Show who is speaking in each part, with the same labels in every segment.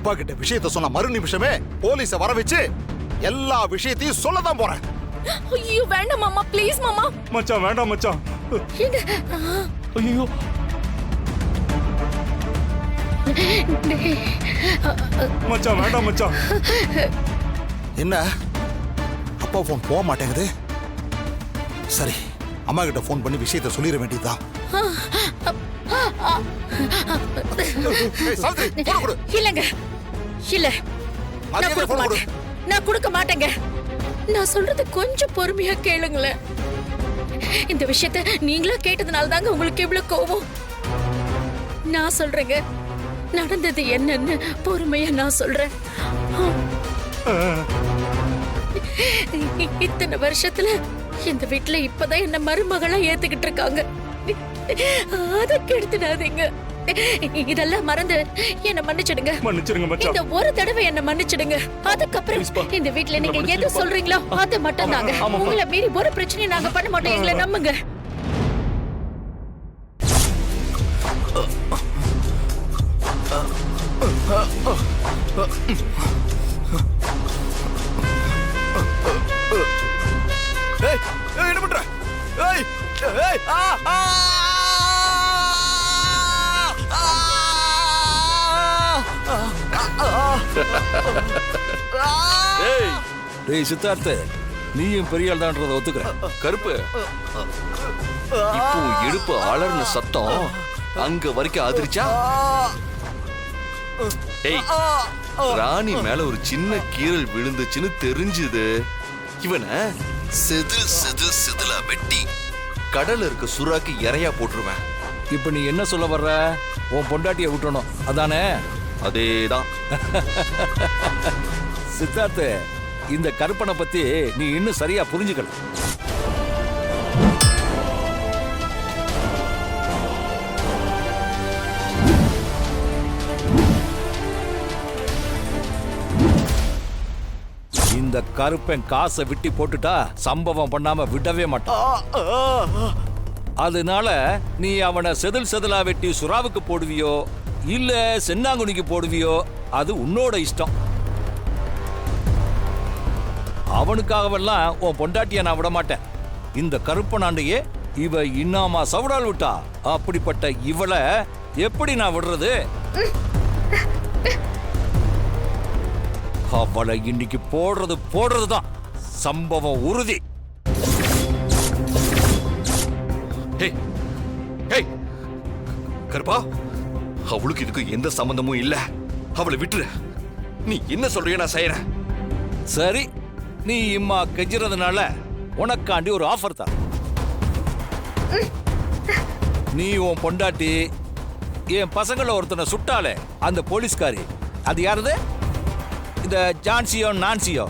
Speaker 1: அப்பா கிட்ட விஷயத்த சொன்ன மறு நிமிஷமே போலீஸ வர வச்சு எல்லா விஷயத்தையும் சொல்லதான் போறேன்.
Speaker 2: ஐயோ வேண்டாம் மாமா, ப்ளீஸ் மாமா.
Speaker 3: மச்சான் வேண்டாம் மச்சான். ஐயோ மச்சான் வேண்டாம் மச்சான்.
Speaker 1: என்ன அப்பா போன் போக மாட்டேங்குது? சரி, அம்மா கிட்ட போன் பண்ணி விஷயத்த சொல்லிட வேண்டியதுதான்.
Speaker 2: இல்லங்க, இல்ல நான் கொடுக்க மாட்டேங்க. நான் சொல்றது கொஞ்சம் பொறுமையா கேளுங்களேன். இந்த விஷயத்த நீங்களா கேட்டதுனால தாங்க உங்களுக்கு இவ்வளவு கோபம். நான் சொல்றேங்க, நடந்தது என்னன்னு பொறுமையா நான் சொல்றேன். இத்தனை வருஷத்துல இந்த வீட்டுல இப்பதான் என்ன மருமகளா ஏத்துக்கிட்டு இருக்காங்க. அத கெடுத்துடாதீங்க. இதெல்லாம் மறந்து என்ன மன்னிச்சிடுங்க.
Speaker 3: மன்னிச்சிடுங்க மச்சான்.
Speaker 2: இந்த ஒரு தடவை என்ன மன்னிச்சிடுங்க. அதுக்கப்புறம் இந்த வீட்டுல நீங்க எது சொல்றீங்களோ அது மட்டும் தாங்க. உங்களை மீறி ஒரு பிரச்சனையும் நாங்க பண்ண மாட்டோம். எங்களை நம்புங்க.
Speaker 1: என்ன பண்ற?
Speaker 4: டேய் சித்தார்த்த, நீயும் பெரிய ஆள் தான்றத ஒத்துக்கிற.
Speaker 5: கருப்பு, இப்போ இடுப்பு அலர்ன சத்தம் அங்க வரைக்கும் அதிர்ச்சா? டேய், ராணி மேல ஒரு சின்ன கீறல் விழுந்துச்சுன்னு தெரிஞ்சுது. இவனை செதில் செதில் செதிலா வெட்டி கடல்ல இருக்க சுறாக்கு இறையா போட்டுருவேன்.
Speaker 4: இப்ப நீ என்ன சொல்ல வர்ற? உன் பொண்டாட்டியை விட்டணும் அதானே?
Speaker 5: அதேதான்.
Speaker 4: சித்தார்த்த, இந்த கற்பனை பத்தி நீ இன்னும் சரியா புரிஞ்சுக்கல. இந்த கருப்பன் காசை விட்டி போட்டுட்டா சம்பவம் பண்ணாம விடவே மாட்டான். அதனால நீ அவனை செதில் செதிலா வெட்டி சுறாவுக்கு போடுவியோ இல்ல சென்னாங்குனிக்கு போடுவியோ அது உன்னோட இஷ்டம். அவனுக்காகவெல்லாம் உன் பொண்டாட்டிய நான் விட மாட்டேன். இந்த கருப்பனாண்டையே இவ இன்னாமா சவுடால் விட்டா, அப்படிப்பட்ட இவளை எப்படி நான் விடுறது? அவளை இன்னைக்கு போடுறதுதான். சம்பவம் உறுதி.
Speaker 5: கருப்பா, அவளுக்கு இதுக்கு எந்த சம்பந்தமும் இல்ல. அவளை விட்டுரு. நீ என்ன சொல்றியோ நான் செய்யறேன்.
Speaker 4: சரி, நீ இம்மா கெஞ்சுறதுனால உனக்காண்டி ஒரு ஆஃபர் தான். நீ உன் பொண்டாட்டி என் பசங்கள ஒருத்தனை சுட்டாலே அந்த போலீஸ்காரி, அது யாருது? இந்த ஜான்சியோ நான்சியோ,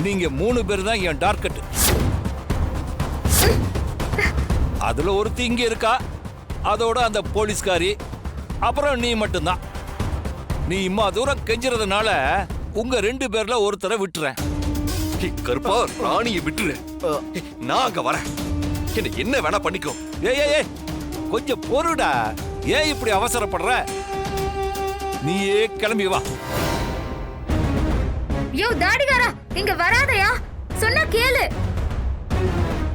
Speaker 4: நீங்க 3 பேர் தான் என் டார்கெட். அதுல ஒருத்தி இங்க இருக்கா, அதோட அந்த போலீஸ்காரி, அப்புறம் நீ மட்டும்தான். நீ இம்மா தூரம் கெஞ்சுறதுனால உங்க 2 பேர்ல ஒருத்தரை விட்டுறேன்.
Speaker 5: கருப்பா, ராணியை விட்டுரு. நான் அங்க வரேன். என்ன வேணா பண்ணிக்கோ.
Speaker 4: ஏய் கொஞ்சம் பொறுடா. ஏன் இப்படி அவசரப்படுற? நீயே கிளம்பி வா.
Speaker 6: யோ தாடிகாரா, இங்க வராதயா. சொன்னா கேளு.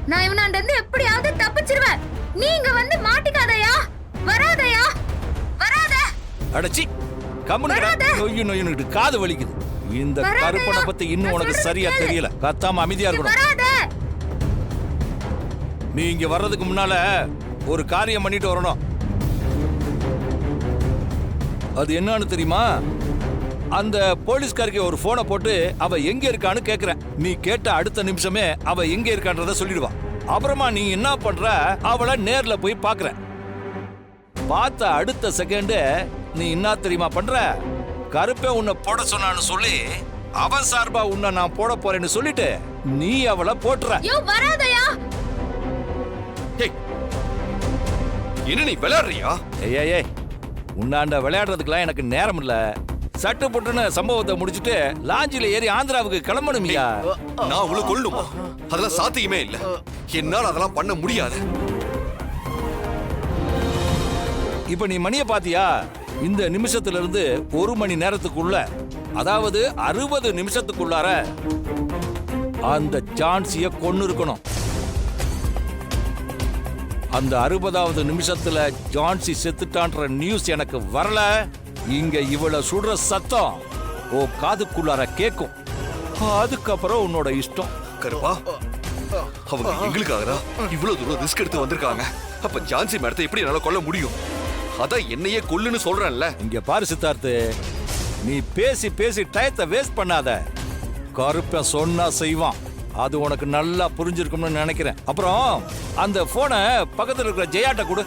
Speaker 6: நான் இவனாண்ட இருந்து எப்படியாவது தப்பிச்சிருவேன். நீ இங்க வந்து மாட்டிக்காதயா. வராதயா, வராத.
Speaker 4: அடச்சி கம்முனு. காது வலிக்குது. இந்த கருப்பனை பத்தி இன்னும் உனக்கு சரியா தெரியல. கத்தாம அமைதியா இருக்கணும். நீ இங்க வர்றதுக்கு முன்னால ஒரு காரியம் பண்ணிட்டு வரணும். அது என்னன்னு தெரியுமா? அந்த போலீஸ்காருக்கு ஒரு போனை போட்டு அவ எங்க இருக்கான்னு கேக்குறேன். நீ கேட்ட அடுத்த நிமிஷமே அவ எங்க இருக்கான்றத சொல்லிடுவா. அப்புறமா நீ என்ன பண்ற? அவளை நேர்ல போய் பாக்குற. பார்த்த அடுத்த செகண்ட் நீ என்ன தெரியுமா பண்ற? கருப்பை உன்னை போட சொன்னான்னு சொல்லி அவன் சார்பா உன்னை நான் போட போறேன்னு சொல்லிட்டு நீ அவளை போட்டுற.
Speaker 5: என்ன நீ விளையாடுறியா?
Speaker 4: ஏய், உன்னாண்ட விளையாடுறதுக்குலாம் எனக்கு நேரம் இல்ல. சட்டு போட்டுன்னு சம்பவத்தை முடிச்சுட்டு லாஞ்சில ஏறி ஆந்திராவுக்கு கிளம்பணுமியா.
Speaker 5: நான் அவளை கொல்லணுமா? அதெல்லாம் சாத்தியமே இல்ல. என்னால அதெல்லாம் பண்ண முடியாது.
Speaker 4: இப்ப நீ மணியை பாத்தியா? இந்த நிமிஷத்துல இருந்து 1 மணி நேரத்துக்குள்ள, அதாவது 60 நிமிஷத்துக்குள்ளார அந்த ஜான்சிய கொன்னு இருக்கணும். அந்த 60வது நிமிஷத்துல ஜான்சி செத்துட்டான்ற நியூஸ் எனக்கு வரல, இங்க இவள சுடுற சத்தம் ஓ காதுக்குள்ளார கேக்கும். அதுக்கப்புறம் உன்னோட இஷ்டம்.
Speaker 5: கருப்பா, அவங்க எங்களுக்காகடா இவ்வளவு தூரம் ரிஸ்க் எடுத்து வந்திருக்காங்க. அப்ப ஜான்சி மேடத்தை எப்படி என்னால கொல்ல முடியும்? அதான் என்னையே கொல்லுன்னு சொல்றேன்ல.
Speaker 4: இங்க பாரு சித்தார்த்து, நீ பேசி பேசி டயத்தை வேஸ்ட் பண்ணாத. கருப்ப சொன்னா செய்வான், அது உனக்கு நல்லா புரிஞ்சிருக்கும்னு நினைக்கிறேன். அப்புறம் அந்த போனை பக்கத்துல இருக்கிற ஜெயாட்ட கொடு.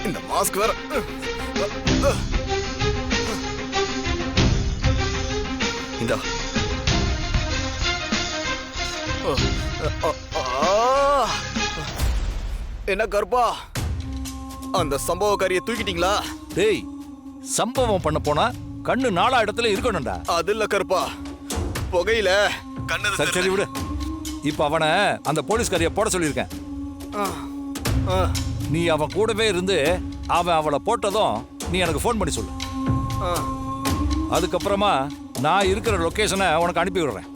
Speaker 5: இந்த மாஸ்க் வேற. இந்தா. என்ன கருப்பா, அந்த சம்பவக்காரியை தூக்கிட்டீங்களா?
Speaker 4: டேய், சம்பவம் பண்ண போனா கண்ணு 4 இடத்துல இருக்கணும்டா.
Speaker 5: அது இல்ல கருப்பா, புகையில கண்ணு.
Speaker 4: சரி சரி விடு. இப்ப அவனை அந்த போலீஸ்காரிய போட சொல்லியிருக்கேன். நீ அவன் கூடவே இருந்து அவன் அவளை போட்டதும் நீ எனக்கு ஃபோன் பண்ணி சொல்லு. அதுக்கப்புறமா நான் இருக்கிற லொகேஷனை உனக்கு அனுப்பி விடுறேன்.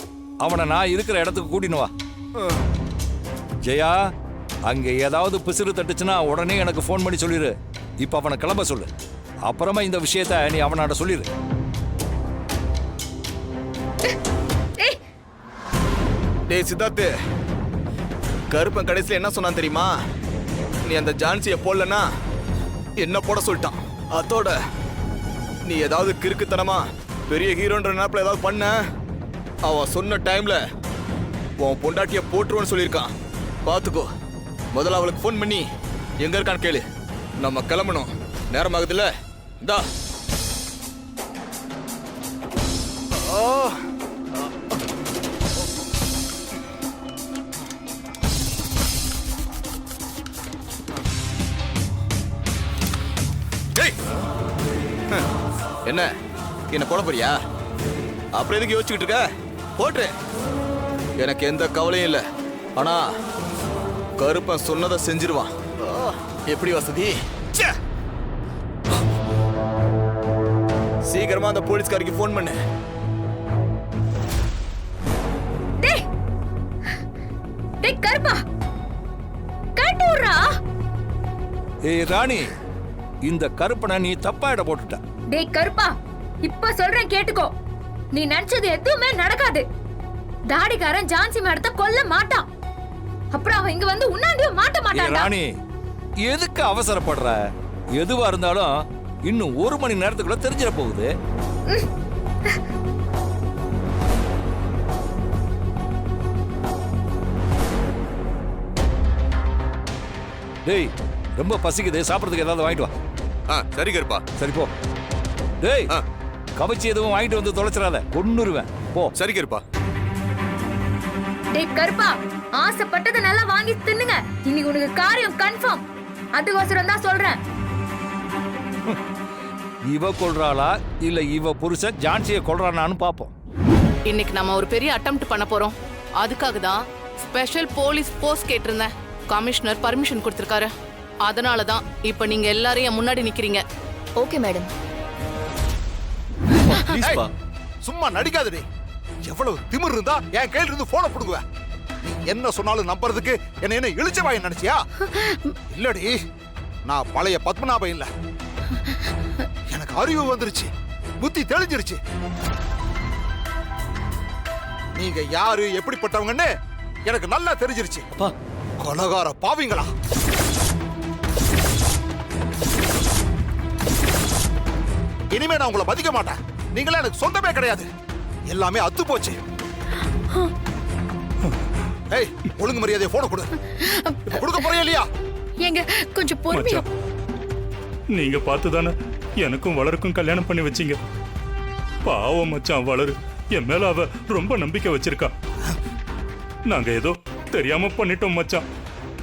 Speaker 4: அவனை நான் இருக்கிற இடத்துக்கு கூட்டின்னு வா. ஜெயா, அங்க ஏதாவது பிசிறு தட்டுச்சுன்னா உடனே எனக்கு ஃபோன் பண்ணி சொல்லிடு. இப்ப அவனை கிளம்ப சொல்லு. அப்புறமா இந்த விஷயத்த நீ அவனாட சொல்லிடு.
Speaker 5: டேய் சித்தார்த்து, கருப்பன் கடைசியில் என்ன சொன்னான் தெரியுமா? நீ அந்த ஜான்சியை போடலன்னா என்ன போட சொல்லிட்டான். அதோட நீ ஏதாவது கிறுக்குத்தனமா பெரிய ஹீரோன்ற நினைப்புல ஏதாவது பண்ண, அவன் சொன்ன டைம்ல உன் பொண்டாட்டிய போட்டுருவோன்னு சொல்லியிருக்கான். பார்த்துக்கோ. முதல்ல அவளுக்கு ஃபோன் பண்ணி எங்க இருக்கான்னு கேளு. நம்ம கிளம்பணும், நேரம் ஆகுதுல்ல. இந்தா. என்ன என்ன போட போறியா? அப்புறம் எதுக்கு யோசிச்சுக்கிட்டு இருக்க? போட்டு. எனக்கு எந்த கவலையும் இல்லை. ஆனா கருப்பன் சொன்னதை செஞ்சிருவான். எப்படி வசதி? சீக்கிரமா அந்த போலீஸ்காரிக்கு ஃபோன் பண்ணு.
Speaker 6: டேய் கருப்பா, காட்டுறா.
Speaker 4: ஏய் ராணி, இந்த கருப்பனை நீ தப்பா இட போட்டுட்ட.
Speaker 6: டேய் கருப்பா, இப்ப சொல்றேன் கேட்டுக்கோ. நீ நினைச்சது எதுவுமே நடக்காது. தாடிக்காரன் ஜான்சி மேடத்தை கொல்ல மாட்டான். அப்புறம் அவன் இங்க வந்து உன்னாண்டியே மாட்ட
Speaker 4: ஏய்
Speaker 6: மாட்டான்.
Speaker 4: ராணி, எதுக்கு அவசரப்படுற? எதுவா இருந்தாலும் இன்னும் 1 மணி நேரத்துக்குள்ள தெரிஞ்சிட போகுது. டேய், ரொம்ப பசிக்குது, சாப்பிடறதுக்கு ஏதாவது வாங்கிட்டு வா.
Speaker 5: சரி கருப்பா.
Speaker 4: சரி போ. டேய், கவச்சி எதுவும் வாங்கிட்டு வந்து தொலைச்சிடாத, கொன்னுருவேன். போ.
Speaker 5: சரி கருப்பா.
Speaker 6: டேய் கருப்பா, ஆசைப்பட்டதை நல்லா வாங்கி தின்னுங்க. இன்னைக்கு உனக்கு காரியம் கன்ஃபார்ம். அதுக்கோசரம் தான் சொல்றேன்.
Speaker 4: இவ கொல்றாளா இல்ல இவ புருஷன் ஜான்சியை கொல்றானான்னு பாப்போம்.
Speaker 7: இன்னைக்கு நம்ம ஒரு பெரிய அட்டெம்ப்ட் பண்ண போறோம். அதுக்காக தான் ஸ்பெஷல் போலீஸ் போஸ்ட் கேட்டிருந்தேன். கமிஷனர் பர்மிஷன் கொடுத்திருக்காரு. அதனால தான் இப்ப நீங்க எல்லாரும் என் முன்னாடி நிக்கிறீங்க.
Speaker 6: Okay madam.
Speaker 1: சும்மா நடிக்காதடி. எவ்வளவு திமிர் இருந்தா என் கையில இருந்து போன புடுங்குவ. நீ என்ன சொன்னாலும் நம்புறதுக்கு என்ன இழிச்சவாய் நினைச்சியா? இல்லடி, நான் பழைய பத்மநாபம் இல்ல. எனக்கு அறிவு வந்துருச்சு, புத்தி தெளிஞ்சிருச்சு. நீங்க யாரு, எப்படிப்பட்டவங்கன்னு எனக்கு நல்லா தெரிஞ்சிருச்சு. கொலகார பாவிங்களா. இனிமே நான் உங்களை மதிக்க மாட்டேன். நீங்களே எனக்கு சொந்தமே கிடையாது. எல்லாமே அத்து போச்சு. ஏய், ஒழுங்கு மரியாதையை போன கொடு. கொடுக்க போறியா இல்லையா?
Speaker 2: எங்க கொஞ்சம் பொறுமையா.
Speaker 3: நீங்க பார்த்துதானே எனக்கும் வளருக்கும் கல்யாணம் பண்ணி வச்சீங்க. பாவம் மச்சான் வளரு. என் மேல அவ ரொம்ப நம்பிக்கை வச்சிருக்கா. நாங்க ஏதோ தெரியாம பண்ணிட்டோம் மச்சான்.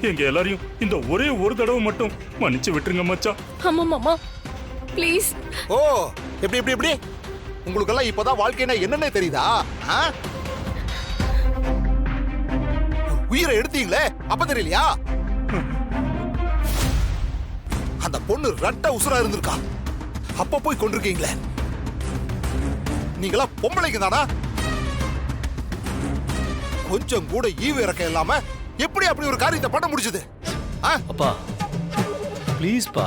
Speaker 3: எங்க எல்லாரையும் இந்த ஒரே ஒரு தடவை மட்டும் மன்னிச்சு விட்டுருங்க மச்சான்.
Speaker 2: ஆமா மாமா ப்ளீஸ்.
Speaker 1: ஓ எப்படி எப்படி எப்படி உங்களுக்கெல்லாம் இப்பதான் வாழ்க்கைனா என்னன்னே தெரியுதா? ஆ? உயிரை எடுத்தீங்களே அப்ப தெரியலையா? அந்த பொண்ணு ரெட்ட உசுரா இருந்திருக்கா, அப்ப போய் கொண்டிருக்கீங்களே. நீங்களா பொம்பளைங்க தானா? கொஞ்சம் கூட ஈவு இறக்க இல்லாம எப்படி அப்படி ஒரு காரியத்தை பண்ண முடிஞ்சது?
Speaker 8: அப்பா ப்ளீஸ்ப்பா,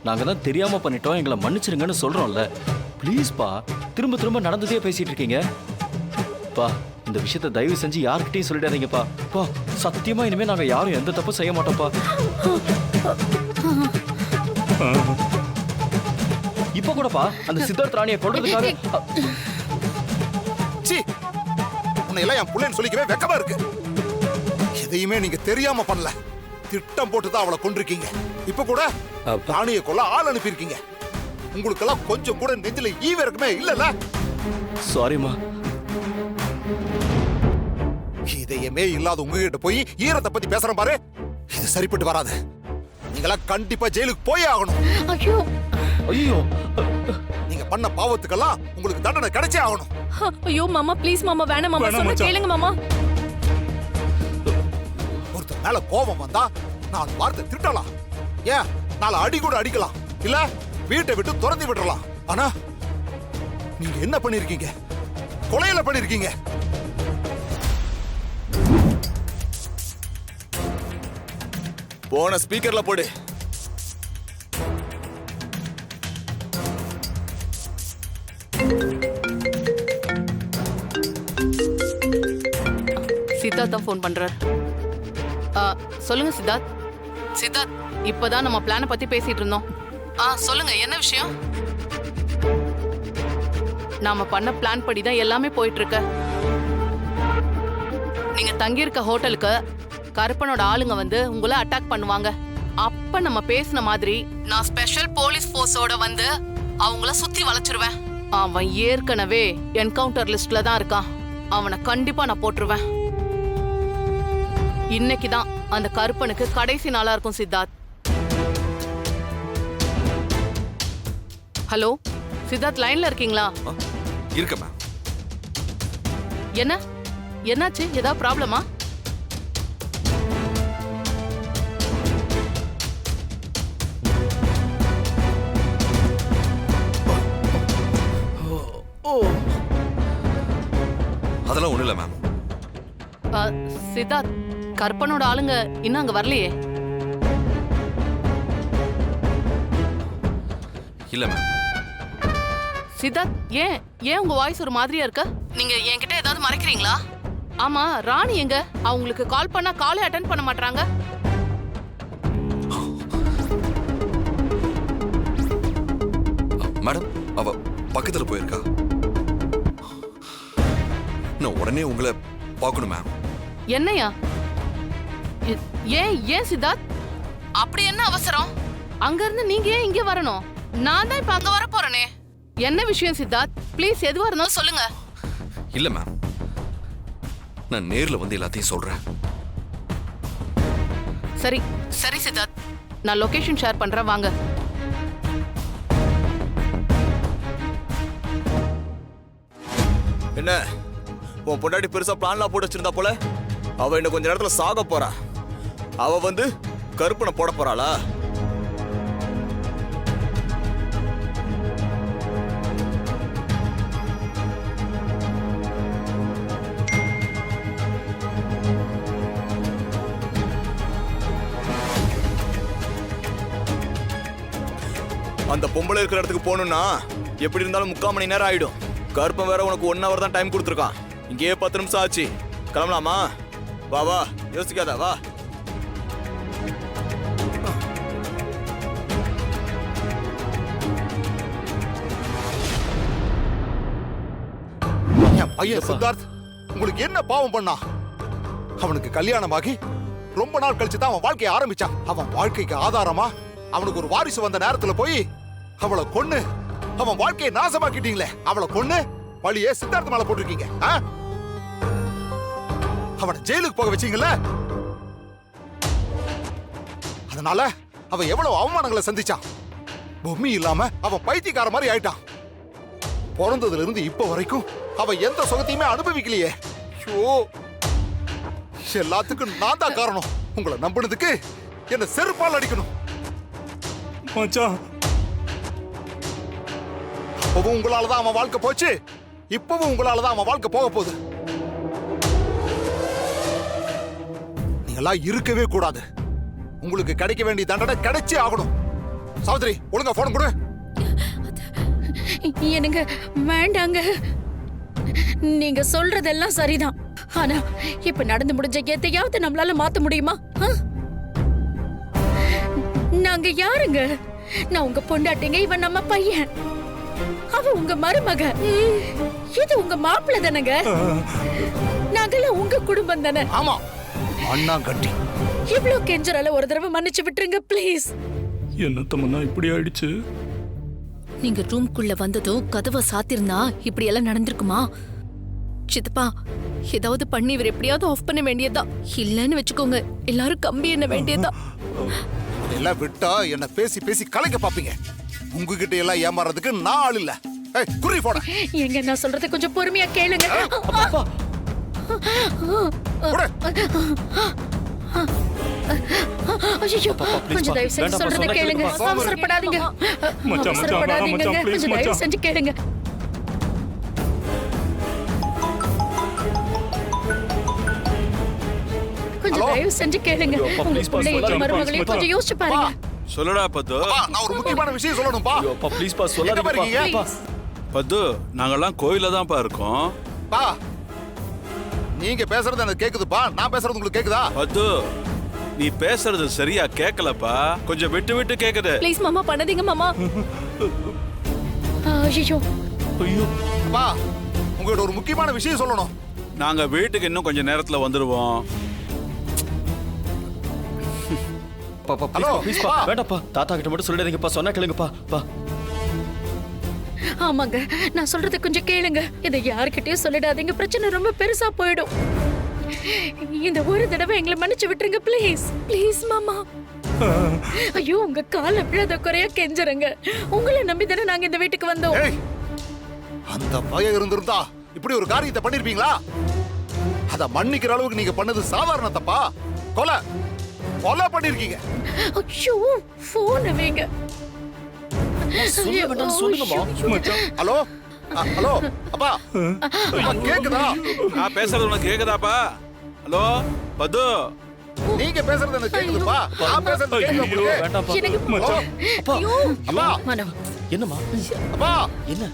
Speaker 8: நாங்க தான் தெரியாம பண்ணிட்டோம், எங்களை மன்னிச்சிருங்கன்னு சொல்றோம்ல. ப்ளீஸ்ப்பா, திரும்ப திரும்ப நடந்ததே பேசிட்டு இருக்கீங்க. பா இந்த விஷயத்தை தயவு செஞ்சு யார்கிட்டயும் சொல்லிடாதீங்கப்பா. பா சத்தியமா இனிமே நாங்க யாரும் எந்த தப்பும் செய்ய மாட்டோம்ப்பா. இப்ப கூடப்பா அந்த சித்தார்த் ராணியை கொல்றதுக்காக
Speaker 1: சீ, உன்னை எல்லாம் என் புள்ளைன்னு சொல்லிக்கவே வெக்கமா இருக்கு. எதையுமே நீங்க தெரியாம பண்ணல, திட்டம் போட்டு தான் அவளை கொண்டிருக்கீங்க. இப்ப கூட ராணியை கொல்ல ஆள் அனுப்பியிருக்கீங்க. உங்களுக்கெல்லாம் கொஞ்சம் கூட நெஞ்சில ஈவு இருக்குமே இல்லல்ல?
Speaker 8: சாரிம்மா.
Speaker 1: இதயமே இல்லாத உங்ககிட்ட போய் ஈரத்தை பத்தி பேசுறேன் பாரு, இது சரிப்பட்டு வராது. நீங்களாம் கண்டிப்பா ஜெயிலுக்கு போயே ஆகணும்.
Speaker 2: ஐயோ
Speaker 8: ஐயோ,
Speaker 1: நீங்க பண்ண பாவத்துக்கெல்லாம் உங்களுக்கு தண்டனை கிடைச்சே ஆகணும்.
Speaker 2: ஐயோ மாமா ப்ளீஸ் மாமா, வேணாம் மாமா,
Speaker 3: வேணாம்
Speaker 2: சொன்னா
Speaker 3: மச்சான்.
Speaker 2: கேளுங்க மாமா.
Speaker 1: ஒருத்தர் மேல கோபம் வந்தா 4 வார்த்தை திட்டலாம், ஏன் 4 அடி கூட அடிக்கலாம், இல்ல வீட்டை விட்டு துரத்தி விட்டுறலாம். ஆனா நீங்க என்ன பண்ணிருக்கீங்க? கொலையில பண்ணிருக்கீங்க.
Speaker 5: போன ஸ்பீக்கர்ல போடு.
Speaker 7: சித்தார்த் தான் ஃபோன் பண்றார். சொல்லுங்க சித்தார்த். சித்தார்த், இப்பதான் நம்ம பிளானை பத்தி பேசிட்டு இருந்தோம். சொல்லுங்க, என்ன விஷயம்? நாம பண்ண பிளான் படி தான் எல்லாமே போயிட்டு இருக்கு. நீங்க தங்கியிருக்க ஹோட்டலுக்கு கருப்பனோட ஆளுங்க வந்து உங்களை அட்டாக் பண்ணுவாங்க. அப்ப நம்ம பேசின மாதிரி நான் ஸ்பெஷல் போலீஸ் போர்ஸோட வந்து அவங்கள சுத்தி வளைச்சிருவேன். அவன் ஏற்கனவே என்கவுண்டர் லிஸ்ட்ல தான் இருக்கான். அவனை கண்டிப்பா நான் போட்டுருவேன். இன்னைக்குதான் அந்த கருப்பனுக்கு கடைசி நாளா இருக்கும் சித்தார்த். ஹலோ சித்தார்த், லைன்ல இருக்கீங்களா?
Speaker 9: இருக்க மேம்.
Speaker 7: என்னாச்சு? ஏதாவது ப்ராப்ளமா?
Speaker 9: அதெல்லாம் ஒண்ணு இல்ல மேம்.
Speaker 7: சித்தார்த், கருப்பனோட ஆளுங்க இன்னும் அங்க வரலையே?
Speaker 9: இல்ல மேம்.
Speaker 7: சித்தார்த், ஏன் உங்க வாய்ஸ் ஒரு மாதிரியா இருக்க? நீங்க என்கிட்ட ஏதாவது மறைக்கிறீங்களா? ஆமா, ராணி எங்க? அவங்களுக்கு கால் பண்ணா காலே அட்டெண்ட் பண்ண மாட்டாங்க.
Speaker 9: மேடம், அவ பக்கத்துல போயிருக்கா. நான் உடனே உங்களை பார்க்கணும் மேம்.
Speaker 7: என்னையா? ஏன் சித்தார்த், அப்படி என்ன அவசரம்? அங்க இருந்து நீங்க ஏன் இங்க வரணும்? நான் தான் இப்ப அங்க வர போறேனே. என்ன விஷயம் சித்தார்த்? ப்ளீஸ் எதுவா இருந்தாலும் சொல்லுங்க.
Speaker 9: இல்ல மேம், நான் நேர்ல வந்து எல்லாத்தையும் சொல்றேன்.
Speaker 7: சரி சரி சித்தார்த், நான் லொகேஷன் ஷேர் பண்றேன், வாங்க.
Speaker 5: என்ன உன் பொண்டாட்டி பெருசா பிளான்லாம் போட்டு வச்சிருந்தா போல? அவ இன்னும் கொஞ்ச நேரத்துல சாக போறா. அவ வந்து கருப்பனை போட போறாளா? அந்த பொம்பளை இருக்கிற இடத்துக்கு போகணும்னா எப்படி இருந்தாலும் 3/4 மணி நேரம் ஆயிடும். கருப்பன் வேற உனக்கு 1 hour தான் டைம் கொடுத்துருக்கான். இங்கேயே 10 நிமிஷம் ஆச்சு. கிளம்பலாமா? வா வா, யோசிக்காதா, வா.
Speaker 1: என் பையன் சித்தார்த் உங்களுக்கு என்ன பாவம் பண்ணா? அவனுக்கு கல்யாணமாகி ரொம்ப நாள் கழிச்சு தான் அவன் வாழ்க்கையை ஆரம்பிச்சான். அவன் வாழ்க்கைக்கு ஆதாரமா அவனுக்கு ஒரு வாரிசு வந்த நேரத்துல போய் அவளை கொன்னு அவன் வாழ்க்கையை நாசமாக்கிட்டீங்களே. அவளை கொன்னு பழியே சித்தார்த்த மேல போட்டிருக்கீங்க. அவனை ஜெயிலுக்கு போக வச்சீங்கல்ல. அதனால அவன் எவ்வளவு அவமானங்களை சந்திச்சான். பொம்மி இல்லாம அவன் பைத்தியக்கார மாதிரி ஆயிட்டான். பிறந்ததுல இருந்து இப்ப வரைக்கும் அவன் எந்த சுகத்தையுமே அனுபவிக்கலையே. ஐயோ, எல்லாத்துக்கும் நான் தான் காரணம். உங்களை நம்பினதுக்கு என்ன செருப்பால் அடிக்கணும்.
Speaker 3: மச்சான்,
Speaker 1: அப்பவும் உங்களாலதான் அவன் வாழ்க்கை போச்சு, இப்பவும் உங்களாலதான் அவன் வாழ்க்கை போக போகுது. நீங்களாம் இருக்கவே கூடாது. உங்களுக்கு கிடைக்க வேண்டிய தண்டனை கிடைச்சே ஆகணும். சாவித்ரி, ஒழுங்கா போன் கொடு.
Speaker 2: எனக்கு வேண்டாங்க. நீங்க சொல்றதெல்லாம் சரிதான். ஆனா இப்ப நடந்து முடிஞ்ச எதையாவது நம்மளால மாத்த முடியுமா? நாங்க யாருங்க? நான் உங்க பொண்டாட்டிங்க, இவன் நம்ம பையன், அவ உங்க மருமக, இது உங்க மாப்பிள்ளை தானங்க. நாங்கெல்லாம் உங்க குடும்பம் தானே.
Speaker 1: ஆமா, அண்ணா கட்டி.
Speaker 2: இவ்ளோ கெஞ்சறால ஒரு தடவை மன்னிச்சு விட்டுருங்க ப்ளீஸ்.
Speaker 3: என்ன தமன்னா இப்படி ஆயிடுச்சு?
Speaker 2: நீங்க ரூம்குள்ள வந்ததும் கதவை சாத்திருந்தா இப்படி எல்லாம் நடந்திருக்குமா? சித்தப்பா, ஏதாவது பண்ணி இவர் எப்படியாவது ஆஃப் பண்ண வேண்டியதா. இல்லன்னு வச்சுக்கோங்க, எல்லாரும் கம்பி என்ன வேண்டியதா.
Speaker 1: எல்லாம் விட்டா என்ன பேசி பேசி கலைக்க பாப்பீங்க. உங்ககிட்ட எல்லாம் ஏமாறதுக்கு நான் ஆள் இல்ல. குறி போட.
Speaker 2: எங்க நான் சொல்றதை கொஞ்சம் பொறுமையா கேளுங்க. ஐயோ, கொஞ்சம் தயவு செஞ்சு சொல்றதை கேளுங்க. அவசரப்படாதீங்க, அவசரப்படாதீங்க. கொஞ்சம் தயவு செஞ்சு கேளுங்க. கொஞ்சம் தயவு செஞ்சு கேளுங்க. உங்க பிள்ளைய மருமகளையும் கொஞ்சம் யோசிச்சு பாருங்க.
Speaker 10: சொல்லுடா பத்து.
Speaker 1: நான் ஒரு முக்கியமான விஷயம் சொல்லணும்பா.
Speaker 8: அப்பா ப்ளீஸ் பா, சொல்லாதீங்க
Speaker 10: பத்து, நாங்கெல்லாம் கோயில தான்ப்பா இருக்கோம்.
Speaker 1: பா, நீங்க பேசுறது எனக்கு கேக்குதுப்பா. நான் பேசுறது உங்களுக்கு கேக்குதா?
Speaker 10: பத்து, நீ பேசுறது சரியா கேட்கலப்பா. கொஞ்சம் விட்டு விட்டு கேக்குது.
Speaker 2: ப்ளீஸ் மாமா, பண்ணாதீங்க மாமா. ஐயோ
Speaker 8: ஐயோ,
Speaker 1: பா, உங்ககிட்ட ஒரு முக்கியமான விஷயம் சொல்லணும்.
Speaker 10: நாங்க வீட்டுக்கு இன்னும் கொஞ்சம் நேரத்துல வந்துருவோம்.
Speaker 8: பாப்பா ப்ளீஸ் பா, வேண்டாப்பா. தாத்தா கிட்ட மட்டும் சொல்லிடாதீங்கப்பா, சொன்னா கேளுங்கப்பா. பா,
Speaker 2: ஆமாங்க, நான் சொல்றது கொஞ்சம் கேளுங்க. இதை யார்கிட்டயும் சொல்லிடாதீங்க, பிரச்சனை ரொம்ப பெருசா போயிடும். இந்த ஒரு தடவை எங்களை மன்னிச்சு விட்டுருங்க ப்ளீஸ். ப்ளீஸ் மாமா. ஐயோ, உங்க கால விழாத குறையா கெஞ்சறங்க. உங்களை நம்பி தானே நாங்க இந்த வீட்டுக்கு வந்தோம்.
Speaker 1: அந்த பயம் இருந்திருந்தா இப்படி ஒரு காரியத்தை பண்ணிருப்பீங்களா? அத மன்னிக்கிற அளவுக்கு நீங்க பண்ணது சாதாரண தப்பா? கொலை கொலை பண்ணிருக்கீங்க.
Speaker 2: ஐயோ, போன் வைங்க.
Speaker 1: ஹலோ ஹலோ, அப்பா கேக்குதா?
Speaker 10: நான் பேசுறது உனக்கு கேக்குதாப்பா? ஹலோ பத்து,
Speaker 1: நீங்க பேசுறது எனக்கு கேக்குதுப்பா. நான் பேசுறது கேக்குதா?
Speaker 8: வேண்டாப்பா.
Speaker 2: அப்பா,
Speaker 1: அப்பா,
Speaker 8: என்னம்மா?
Speaker 1: அப்பா,
Speaker 8: என்ன?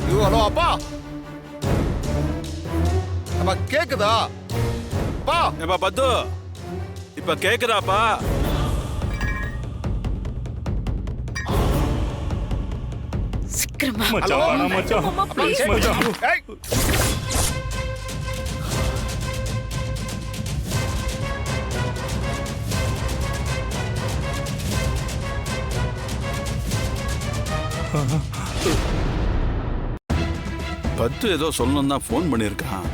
Speaker 1: ஐயோ, ஹலோ அப்பா. அப்பா கேக்குதா? அப்பா,
Speaker 10: ஏப்பா பத்து, இப்ப கேக்குதாப்பா?
Speaker 2: சீக்கிரமா.
Speaker 3: மச்சான் வேணாம் மச்சான், ப்ளீஸ் மச்சான்.
Speaker 1: ஏய்,
Speaker 10: பத்து ஏதோ சொல்லணும் தான் ஃபோன் பண்ணியிருக்கான்.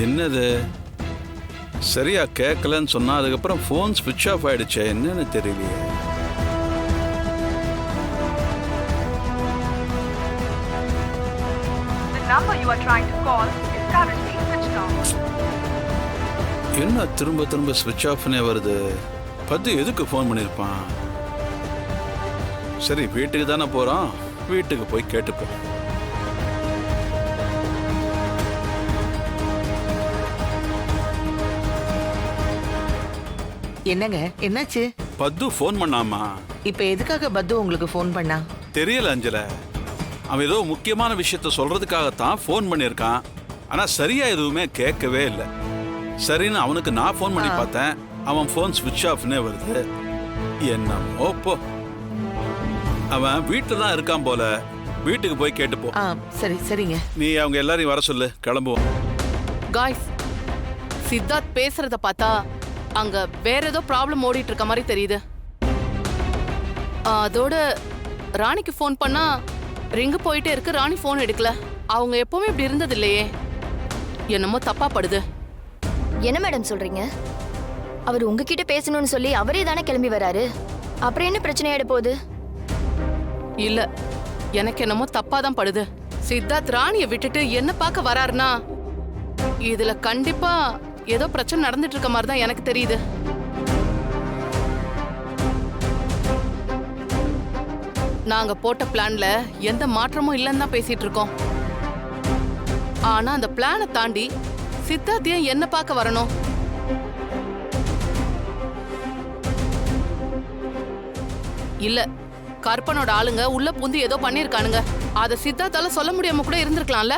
Speaker 10: என்னது சரியா கேட்கலன்னு சொன்னா அதுக்கப்புறம் ஃபோன் ஸ்விட்ச் ஆஃப் ஆயிடுச்சு. என்னன்னு தெரியலையே. என்ன திரும்ப திரும்ப ஸ்விட்ச் ஆஃப்னே வருது? பத்து எதுக்கு ஃபோன் பண்ணியிருப்பான்? சரி, வீட்டுக்கு தானே போறோம், வீட்டுக்கு போய் கேட்டுப்போம்.
Speaker 11: என்னங்க, என்னாச்சு?
Speaker 10: பத்து ஃபோன் பண்ணாமா?
Speaker 11: இப்ப எதுக்காக பத்து உங்களுக்கு ஃபோன் பண்ணா?
Speaker 10: தெரியல அஞ்சல. அவன் ஏதோ முக்கியமான விஷயத்த சொல்றதுக்காகத்தான் ஃபோன் பண்ணியிருக்கான். ஆனா சரியா எதுவுமே கேட்கவே இல்லை. சரின்னு அவனுக்கு நான் ஃபோன் பண்ணி பார்த்தேன். அவன் ஃபோன் ஸ்விட்ச் ஆஃப்னே வருது. என்னமோ போ. அவன் வீட்டில் தான் இருக்கான் போல. வீட்டுக்கு போய் கேட்டுப்போ.
Speaker 11: சரி சரிங்க.
Speaker 10: நீ அவங்க எல்லாரையும் வர சொல்லு, கிளம்புவோம்.
Speaker 7: காய்ஸ், சித்தார்த் பேசுறத பார்த்தா அங்க வேற ஏதோ ப்ராப்ளம் ஓடிட்டு இருக்க மாதிரி தெரியுது. அதோட ராணிக்கு ஃபோன் பண்ணா ரிங்கு போயிட்டே இருக்கு, ராணி போன் எடுக்கல. அவங்க எப்பவுமே இப்படி இருந்தது இல்லையே, என்னமோ தப்பா படுது.
Speaker 6: என்ன மேடம் சொல்றீங்க? அவர் உங்ககிட்ட பேசணும்னு சொல்லி அவரே தானே கிளம்பி வராரு. அப்புறம் என்ன பிரச்சனை ஆயிட போகுது?
Speaker 7: இல்ல, எனக்கு என்னமோ தப்பா தான் படுது. சித்தார்த் ராணியை விட்டுட்டு என்ன பார்க்க வராருன்னா இதுல கண்டிப்பா ஏதோ பிரச்சனை நடந்துட்டு இருக்க மாதிரி தான் எனக்கு தெரியுது. நாங்க போட்ட பிளான்ல எந்த மாற்றமும் இல்லைன்னு தான் பேசிட்டு இருக்கோம். ஆனா அந்த பிளானை தாண்டி சித்தார்த் ஏன் என்ன பார்க்க வரணும்? இல்ல, கற்பனோட ஆளுங்க உள்ள புந்து ஏதோ பண்ணிருக்கானுங்க. அத சித்தார்த்தால சொல்ல முடியாம கூட இருந்திருக்கலாம்ல.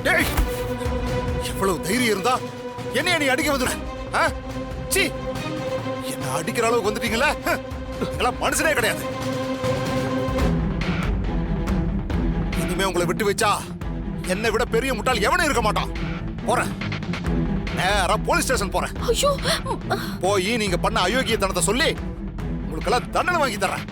Speaker 1: டேய், எவ்வளவு தைரியம் இருந்தா என்னைய நீ அடிக்க வந்துட? சீ, என்ன அடிக்கிற அளவுக்கு வந்துட்டீங்களா? இதெல்லாம் மனுஷனே கிடையாது. இனிமே உங்களை விட்டு வச்சா என்னை விட பெரிய முட்டாள் எவனும் இருக்க மாட்டான். போறேன், நேரா போலீஸ் ஸ்டேஷன் போறேன்.
Speaker 2: ஐயோ,
Speaker 1: போய் நீங்க பண்ண அயோக்கியத்தனத்தை சொல்லி உங்களுக்கெல்லாம் தண்டனை வாங்கி தர்றேன்.